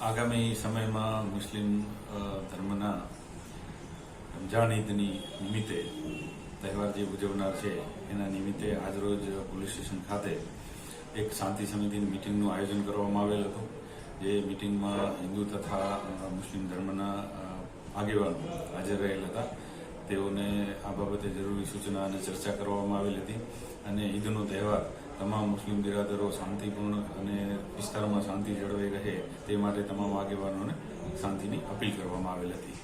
આગામી સમયમાં મુસ્લિમ ધર્મના રમઝાન ઈદની નિમિત્તે તહેવાર જે ઉજવનાર છે એના નિમિત્તે આજરોજ પોલીસ સ્ટેશન ખાતે એક શાંતિ સમિતિની મિટિંગનું આયોજન કરવામાં આવેલ હતું. જે મિટિંગમાં હિન્દુ તથા મુસ્લિમ ધર્મના આગેવાનો હાજર રહેલ હતા. તેઓને આ બાબતે જરૂરી સૂચના અને ચર્ચા કરવામાં આવેલી હતી અને ઈદનો તહેવાર તમામ મુસ્લિમ બિરાદરો શાંતિપૂર્ણ અને વિસ્તારમાં શાંતિ જળવાઈ રહે તે માટે તમામ આગેવાનોને શાંતિની અપીલ કરવામાં આવેલ હતી.